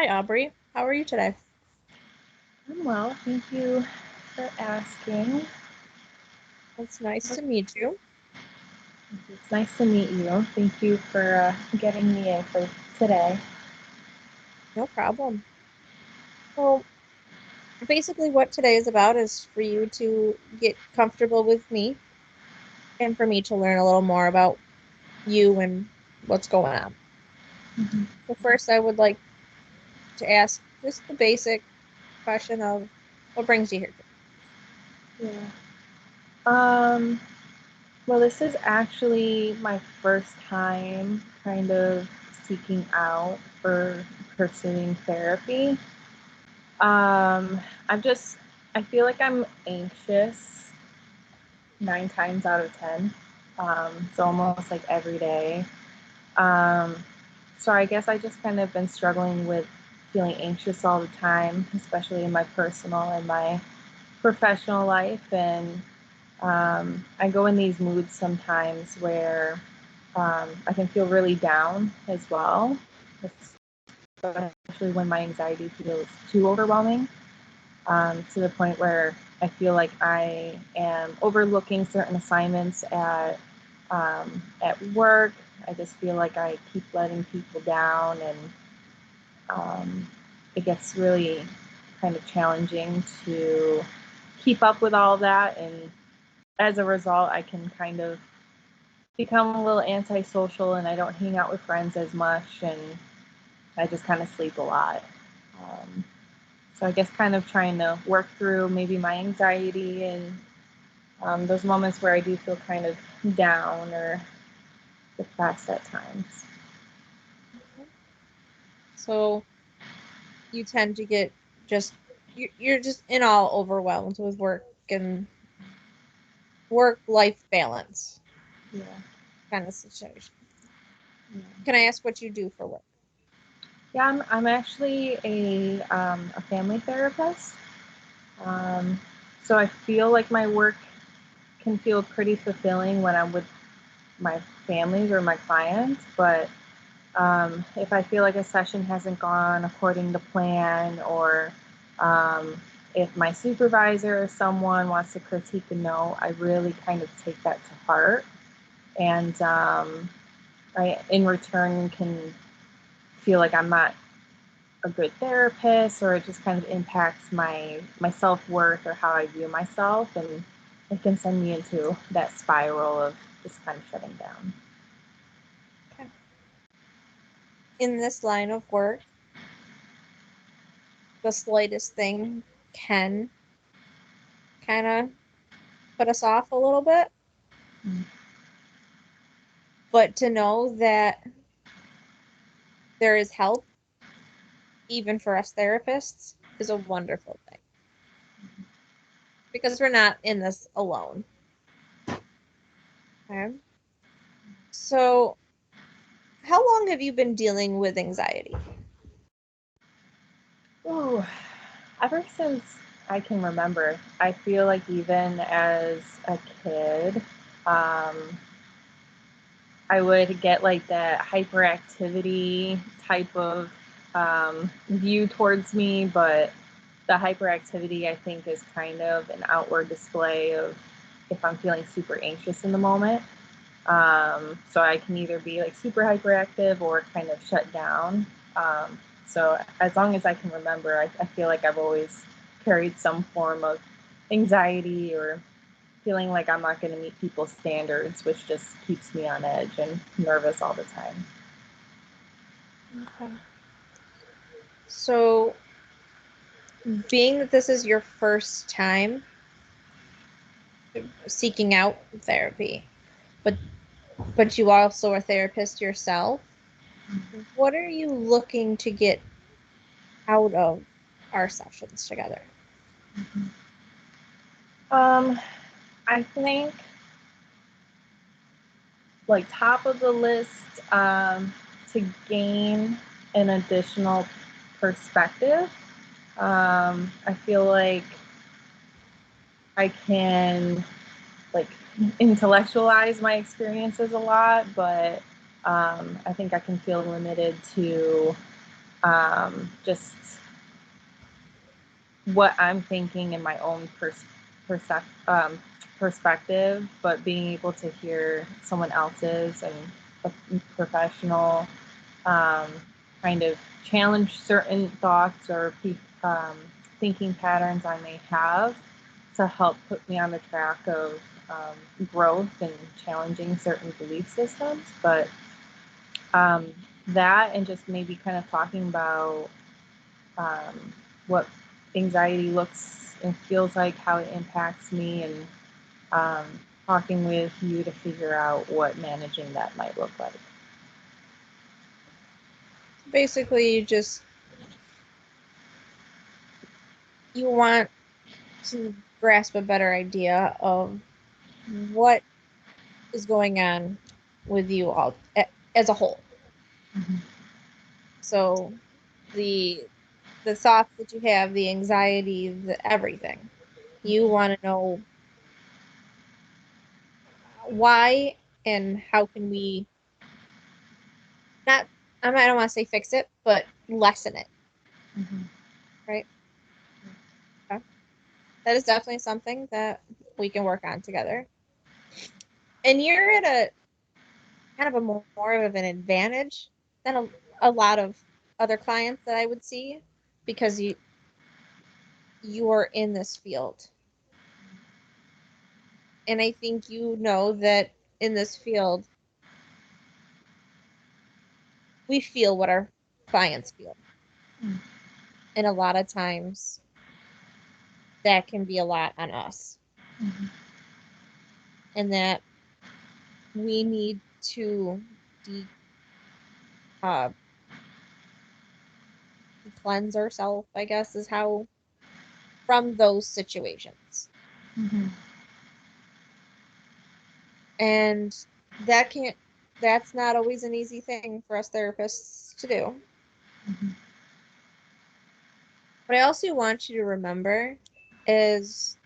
Hi, Aubrey. How are you today? I'm well, thank you for asking. It's nice to meet you. It's nice to meet you. Thank you for getting me in for today. No problem. So, basically, what today is about is for you to get comfortable with me and for me to learn a little more about you and what's going on. Mhm. So, first, I would like to ask just the basic question of what brings you here today? Yeah. Um, well, this is actually my first time kind of seeking out or pursuing therapy. Um, I'm just, I feel like I'm anxious 9 times out of 10. It's almost like every day. Um, so I guess I just kind of been struggling with feeling anxious all the time, especially in my personal and my professional life. And I go in these moods sometimes where I can feel really down as well, especially when my anxiety feels too overwhelming, to the point where I feel like I am overlooking certain assignments at work. I just feel like I keep letting people down, and um, it gets really kind of challenging to keep up with all that. And as a result, I can kind of become a little antisocial, and I don't hang out with friends as much, and I just kind of sleep a lot. Um, so I guess kind of trying to work through maybe my anxiety and those moments where I do feel kind of down or depressed at times. So, you tend to get just, you're just in all overwhelmed with work and work-life balance Yeah. kind of situation. Yeah. Can I ask what you do for work? Yeah, I'm actually a family therapist. Um, so I feel like my work can feel pretty fulfilling when I'm with my families or my clients, but if I feel like a session hasn't gone according to plan, or um, if my supervisor or someone wants to critique a note, I really kind of take that to heart. And I, in return, can feel like I'm not a good therapist, or it just kind of impacts my self-worth or how I view myself, and it can send me into that spiral of just kind of shutting down. Okay. In this line of work, the slightest thing can kind of put us off a little bit, Mm-hmm. but to know that there is help, even for us therapists, is a wonderful thing because we're not in this alone. Okay. So, how long have you been dealing with anxiety? Oh, ever since I can remember, I feel like even as a kid, um, I would get like that hyperactivity type of view towards me, but the hyperactivity, I think, is kind of an outward display of if I'm feeling super anxious in the moment. So I can either be like super hyperactive or kind of shut down. So as long as I can remember, I feel like I've always carried some form of anxiety or feeling like I'm not going to meet people's standards, which just keeps me on edge and nervous all the time. Okay. So, being that this is your first time seeking out therapy, but you also are a therapist yourself, what are you looking to get out of our sessions together? Um, I think like top of the list, to gain an additional perspective. I feel like I can like intellectualize my experiences a lot, but I think I can feel limited to just what I'm thinking in my own perspective, but being able to hear someone else's and a professional um, kind of challenge certain thoughts or thinking patterns I may have to help put me on the track of growth and challenging certain belief systems. But that and just maybe kind of talking about what anxiety looks and feels like, how it impacts me, and um, talking with you to figure out what managing that might look like. Basically, you want to grasp a better idea of what is going on with you all as a whole. Mm-hmm. So the thoughts that you have, the anxiety, the everything. You want to know why and how can we not I don't want to say fix it, but lessen it, Mm-hmm. right? Okay. That is definitely something that we can work on together. And you're at a kind of a more of an advantage than a lot of other clients that I would see because you are in this field. And I think you know that in this field, we feel what our clients feel. Mm-hmm. And a lot of times that can be a lot on us. Mm-hmm. And that we need to de uh, cleanse ourselves, I guess, is how from those situations. Mm-hmm. And that can't, that's not always an easy thing for us therapists to do. Mm-hmm. But I also want you to remember is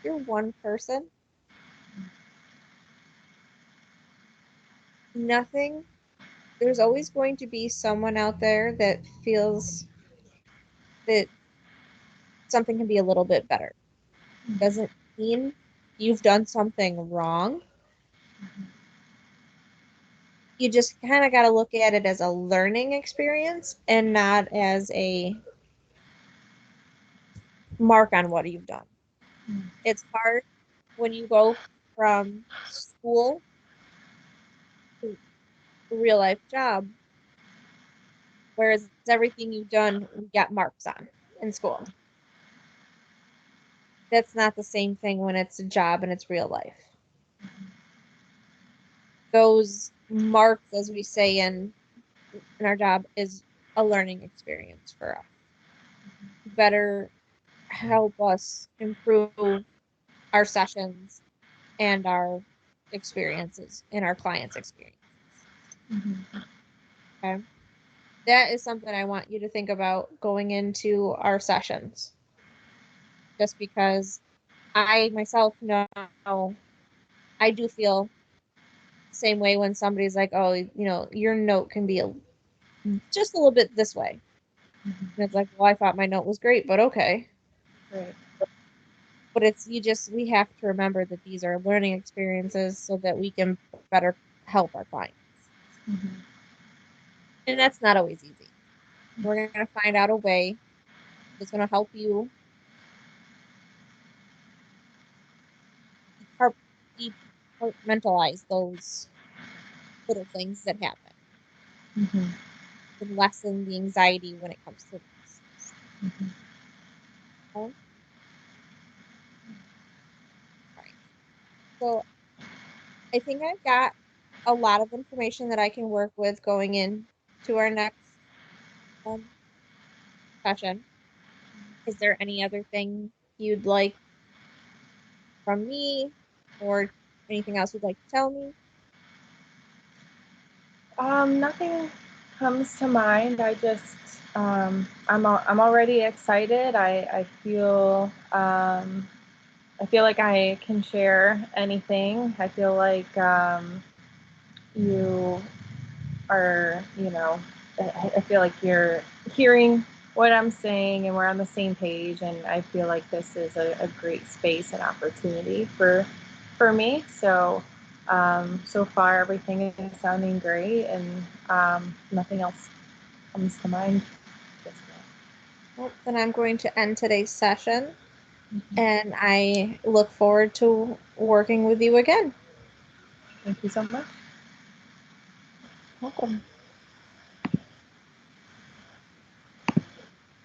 you're one person. Nothing, there's always going to be someone out there that feels that something can be a little bit better. Doesn't mean you've done something wrong. You just kind of got to look at it as a learning experience and not as a mark on what you've done. Mm-hmm. It's hard when you go from school to a real life job, whereas everything you've done, you got marks on in school. That's not the same thing when it's a job and it's real life. Those marks, as we say in our job, is a learning experience for us. Better help us improve our sessions and our experiences and our clients' experiences. Mm-hmm. Okay. That is something I want you to think about going into our sessions. Just because I myself know I do feel the same way when somebody's like, oh, your note can be just a little bit this way. Mm-hmm. And it's like, well, I thought my note was great, but okay. Right. But we have to remember that these are learning experiences so that we can better help our clients. Mm-hmm. And that's not always easy. We're going to find out a way that's going to help you departmentalize those little things that happen Mm-hmm. and lessen the anxiety when it comes to this. Mm-hmm. Okay? All right. So I think I've got a lot of information that I can work with going in to our next um, session. Is there any other thing you'd like from me or anything else you'd like to tell me? Nothing comes to mind. I just I'm already excited. I feel like I can share anything. I feel like you are, I feel like you're hearing what I'm saying, and we're on the same page. And I feel like this is a great space and opportunity for me. So so far everything is sounding great, and nothing else comes to mind just yet. Well, then I'm going to end today's session, Mhm. and I look forward to working with you again. Thank you so much. Welcome.